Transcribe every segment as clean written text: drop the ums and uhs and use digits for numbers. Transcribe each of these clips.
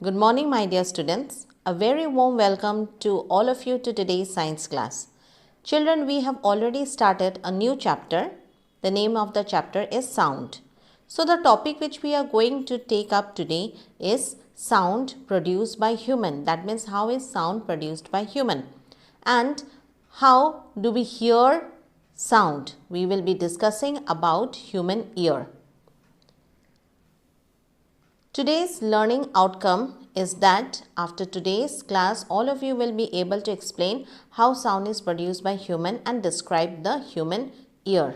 Good morning, my dear students. A very warm welcome to all of you to today's science class. Children, we have already started a new chapter. The name of the chapter is sound. So the topic which we are going to take up today is sound produced by human. That means how is sound produced by human? And how do we hear sound? We will be discussing about human ear. Today's learning outcome is that after today's class, all of you will be able to explain how sound is produced by human and describe the human ear.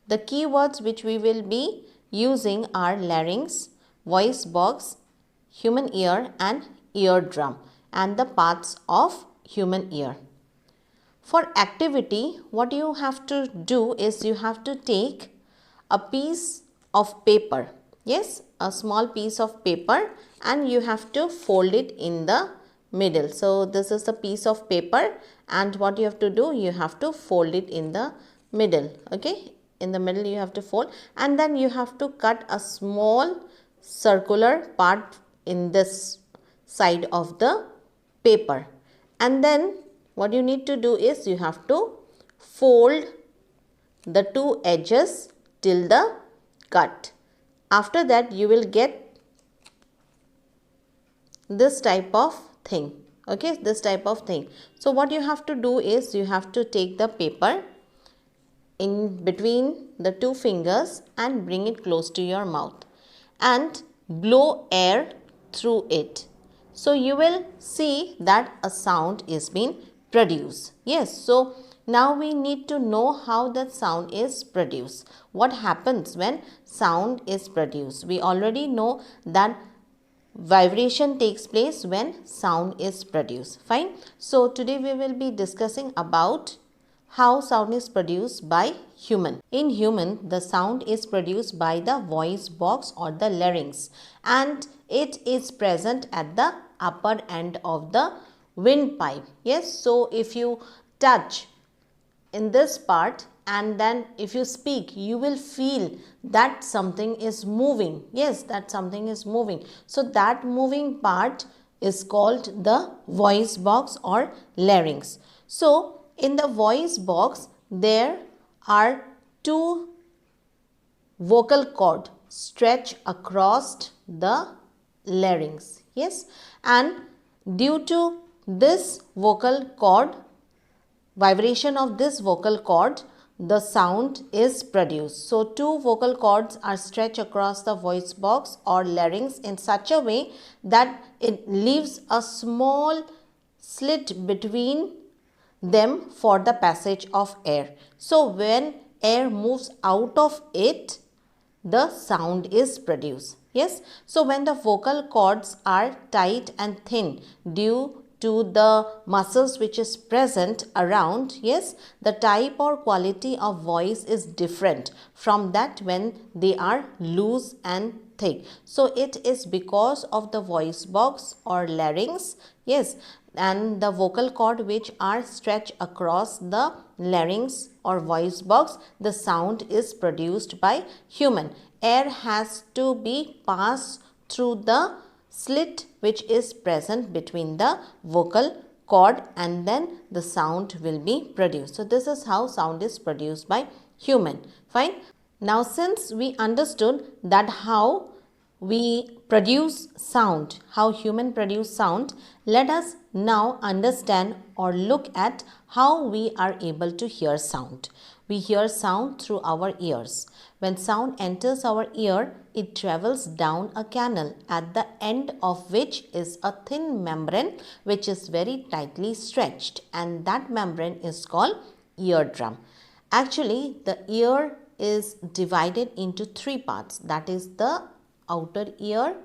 The keywords which we will be using are larynx, voice box, human ear and eardrum and the parts of human ear. For activity, what you have to do is you have to take a piece of paper. Yes, a small piece of paper and you have to fold it in the middle. So this is a piece of paper and what you have to do, you have to fold it in the middle. Okay, in the middle you have to fold and then you have to cut a small circular part in this side of the paper. And then what you need to do is you have to fold the two edges till the cut. After that you will get this type of thing. Okay, this type of thing. So what you have to do is you have to take the paper in between the two fingers and bring it close to your mouth and blow air through it. So you will see that a sound is being produced. Yes, so now we need to know how the sound is produced. What happens when sound is produced? We already know that vibration takes place when sound is produced. Fine. So today we will be discussing about how sound is produced by human. In human, the sound is produced by the voice box or the larynx and it is present at the upper end of the windpipe. Yes, so if you touch in this part and then if you speak, you will feel that something is moving. Yes, that something is moving. So that moving part is called the voice box or larynx. So in the voice box, there are two vocal cord stretch across the larynx. Yes, and due to this vocal cord, vibration of this vocal cord, the sound is produced. So two vocal cords are stretched across the voice box or larynx in such a way that it leaves a small slit between them for the passage of air. So when air moves out of it, the sound is produced. Yes, so when the vocal cords are tight and thin due to the muscles which is present around, yes, the type or quality of voice is different from that when they are loose and thick. So it is because of the voice box or larynx, yes, and the vocal cord which are stretched across the larynx or voice box, the sound is produced by human. Air has to be passed through the slit which is present between the vocal cord and then the sound will be produced. So this is how sound is produced by human. Fine. Now since we understood that how we produce sound, how human produce sound, let us now understand or look at how we are able to hear sound. We hear sound through our ears. When sound enters our ear, it travels down a canal at the end of which is a thin membrane which is very tightly stretched, and that membrane is called eardrum. Actually, the ear is divided into three parts, that is the outer ear,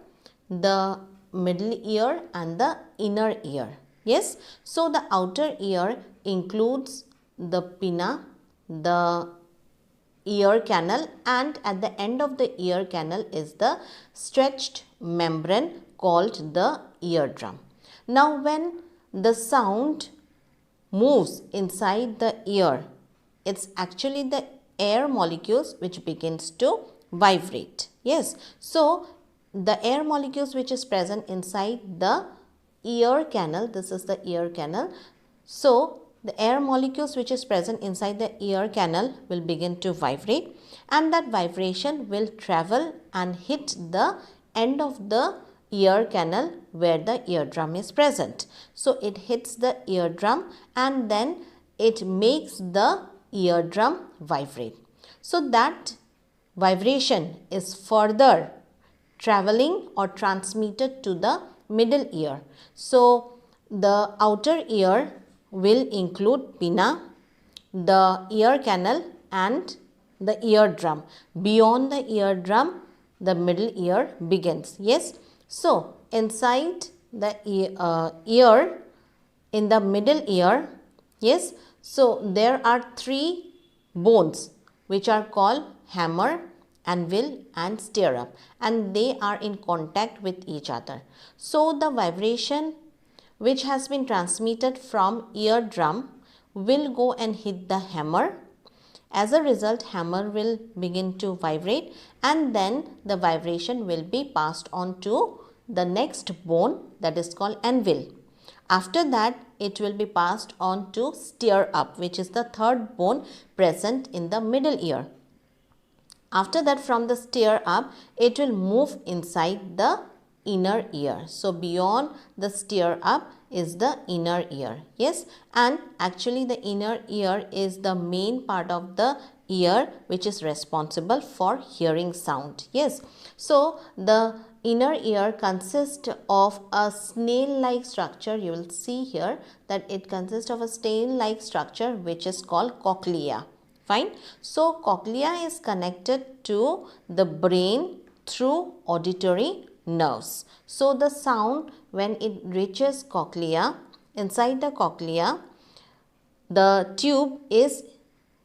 the middle ear and the inner ear. Yes, so the outer ear includes the pinna, the ear canal, and at the end of the ear canal is the stretched membrane called the eardrum. Now when the sound moves inside the ear, it's actually the air molecules which begins to vibrate. Yes, so the air molecules which is present inside the ear canal, this is the ear canal. So the air molecules which is present inside the ear canal will begin to vibrate, and that vibration will travel and hit the end of the ear canal where the eardrum is present. So it hits the eardrum and then it makes the eardrum vibrate. So that vibration is further traveling or transmitted to the middle ear. So the outer ear will include pinna, the ear canal and the eardrum. Beyond the eardrum, the middle ear begins. Yes. So inside the ear, in the middle ear, yes, so there are three bones which are called hammer, anvil and stirrup, and they are in contact with each other. So the vibration which has been transmitted from eardrum will go and hit the hammer. As a result, hammer will begin to vibrate, and then the vibration will be passed on to the next bone, that is called anvil. After that, it will be passed on to stirrup, which is the third bone present in the middle ear. After that, from the stirrup, it will move inside the inner ear. So beyond the stirrup is the inner ear. Yes, and actually the inner ear is the main part of the ear which is responsible for hearing sound. Yes, so the inner ear consists of a snail-like structure. You will see here that it consists of a snail-like structure which is called cochlea. Fine. So cochlea is connected to the brain through auditory nerves. So the sound, when it reaches cochlea, inside the cochlea, the tube is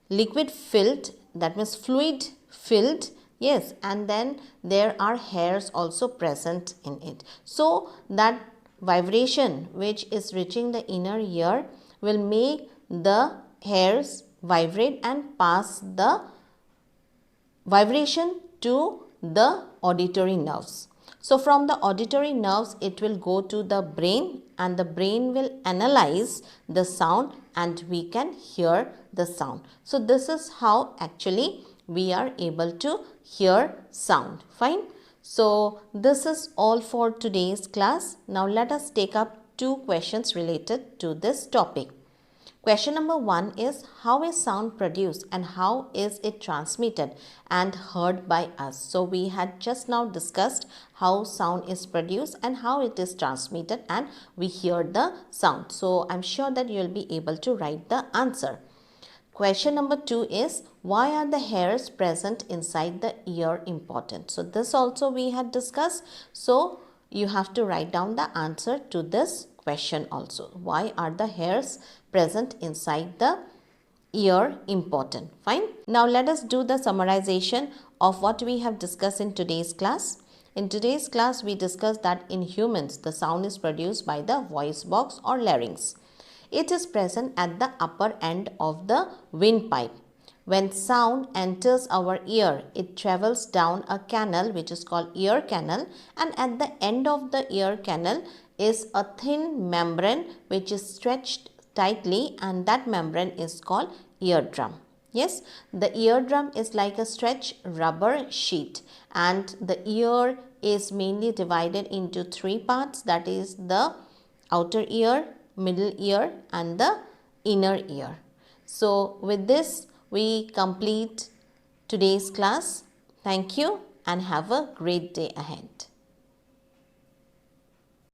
liquid filled, that means fluid filled. Yes, and then there are hairs also present in it. So that vibration which is reaching the inner ear will make the hairs vibrate and pass the vibration to the auditory nerves. So from the auditory nerves, it will go to the brain, and the brain will analyze the sound and we can hear the sound. So this is how actually we are able to hear sound. Fine. So this is all for today's class. Now let us take up two questions related to this topic. Question number 1 is, how is sound produced and how is it transmitted and heard by us? So we had just now discussed how sound is produced and how it is transmitted and we hear the sound. So I'm sure that you will be able to write the answer. Question number 2 is, why are the hairs present inside the ear important? So this also we had discussed. So you have to write down the answer to this question also. Why are the hairs present inside the ear important? Fine. Now let us do the summarization of what we have discussed in today's class. In today's class, we discussed that in humans, the sound is produced by the voice box or larynx. It is present at the upper end of the windpipe. When sound enters our ear, it travels down a canal which is called ear canal, and at the end of the ear canal is a thin membrane which is stretched tightly, and that membrane is called eardrum. Yes, the eardrum is like a stretched rubber sheet, and the ear is mainly divided into three parts, that is the outer ear, middle ear and the inner ear. So with this we complete today's class. Thank you and have a great day ahead.